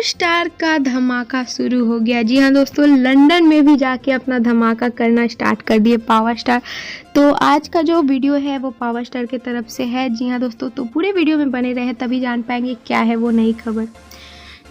Power star का धमाका शुरू हो गया। जी हाँ दोस्तों, लंदन में भी जाके अपना धमाका करना स्टार्ट कर दिए पावर स्टार। तो आज का जो वीडियो है वो पावर स्टार की तरफ से है। जी हाँ दोस्तों, तो पूरे वीडियो में बने रहे तभी जान पाएंगे क्या है वो नई खबर।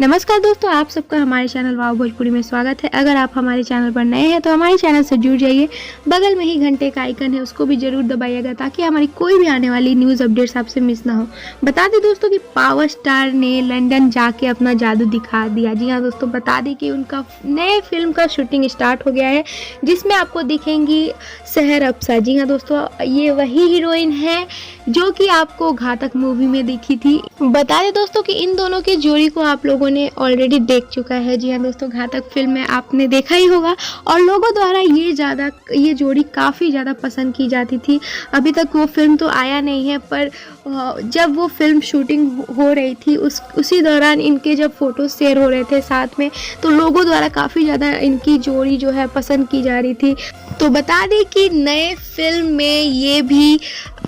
नमस्कार दोस्तों, आप सबका हमारे चैनल वाव भोजपुरी में स्वागत है। अगर आप हमारे चैनल पर नए हैं तो हमारे चैनल से जुड़ जाइए। बगल में ही घंटे का आइकन है, उसको भी जरूर दबाइएगा ताकि हमारी कोई भी आने वाली न्यूज़ अपडेट्स आपसे मिस ना हो। बता दें दोस्तों कि पावर स्टार ने लंदन जाके अपना जादू दिखा दिया। जी हाँ दोस्तों, बता दें कि उनका नए फिल्म का शूटिंग स्टार्ट हो गया है जिसमें आपको दिखेंगी सहर अफसा। जी हाँ दोस्तों, ये वही हीरोइन है जो कि आपको घातक मूवी में दिखी थी। बता दें दोस्तों कि इन दोनों की जोड़ी को आप लोगों ने ऑलरेडी देख चुका है। जी हाँ दोस्तों, घातक फिल्म में आपने देखा ही होगा और लोगों द्वारा ये जोड़ी काफ़ी ज़्यादा पसंद की जाती थी। अभी तक वो फिल्म तो आया नहीं है, पर जब वो फिल्म शूटिंग हो रही थी उसी दौरान इनके जब फ़ोटो शेयर हो रहे थे साथ में, तो लोगों द्वारा काफ़ी ज़्यादा इनकी जोड़ी जो है पसंद की जा रही थी। तो बता दें कि नए फिल्म में ये भी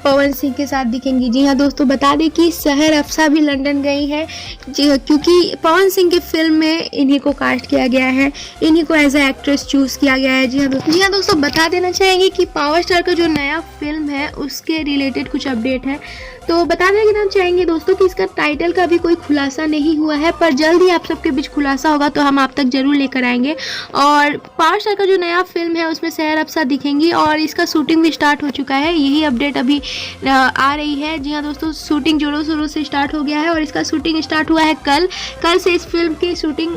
पवन सिंह के साथ दिखेंगी। जी हाँ दोस्तों, बता दें कि सहर अफसा भी लंदन गई है क्योंकि पवन सिंह के फिल्म में इन्हीं को कास्ट किया गया है, इन्हीं को एज ए एक्ट्रेस चूज़ किया गया है। जी हाँ दोस्तों, बता देना चाहेंगे कि पावर स्टार का जो नया फिल्म है उसके रिलेटेड कुछ अपडेट है। तो बता देना चाहेंगे दोस्तों कि इसका टाइटल का भी कोई खुलासा नहीं हुआ है, पर जल्द ही आप सबके बीच खुलासा होगा तो हम आप तक जरूर लेकर आएंगे। और पावर स्टार का जो नया फिल्म है उसमें सहर अफसा दिखेंगी और इसका शूटिंग भी स्टार्ट हो चुका है। यही अपडेट अभी आ रही है। जी हाँ दोस्तों, शूटिंग जोरों शोरों से स्टार्ट हो गया है और इसका शूटिंग स्टार्ट हुआ है कल से इस फिल्म की शूटिंग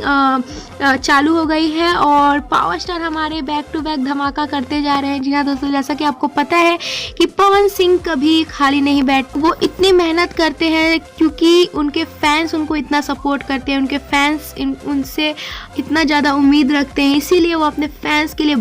चालू हो गई है और पावर स्टार हमारे बैक टू बैक धमाका करते जा रहे हैं। जी हाँ दोस्तों, जैसा कि आपको पता है कि पवन सिंह कभी खाली नहीं वो इतनी मेहनत करते हैं क्योंकि उनके फैंस उनको इतना सपोर्ट करते हैं, उनके फैंस उनसे इतना ज़्यादा उम्मीद रखते हैं, इसीलिए वो अपने फैंस के लिए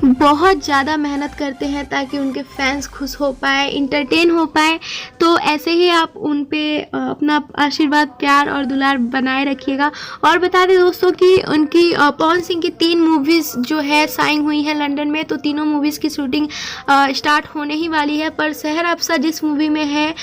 बहुत ज़्यादा मेहनत करते हैं ताकि उनके फैंस खुश हो पाए, इंटरटेन हो पाए। तो ऐसे ही आप उन पे अपना आशीर्वाद, प्यार और दुलार बनाए रखिएगा। और बता दें दोस्तों कि उनकी पवन सिंह की 3 मूवीज़ जो है साइन हुई है लंदन में, तो तीनों मूवीज़ की शूटिंग स्टार्ट होने ही वाली है। पर सहर अफसा जिस मूवी में है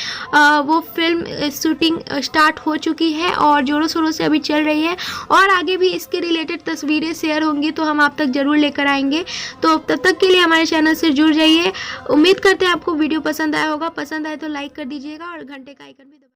वो फिल्म शूटिंग स्टार्ट हो चुकी है और जोरों शोरों से अभी चल रही है और आगे भी इसके रिलेटेड तस्वीरें शेयर होंगी तो हम आप तक ज़रूर लेकर आएंगे। तो तब तक के लिए हमारे चैनल से जुड़ जाइए। उम्मीद करते हैं आपको वीडियो पसंद आया होगा। पसंद आए तो लाइक कर दीजिएगा और घंटे का आइकन भी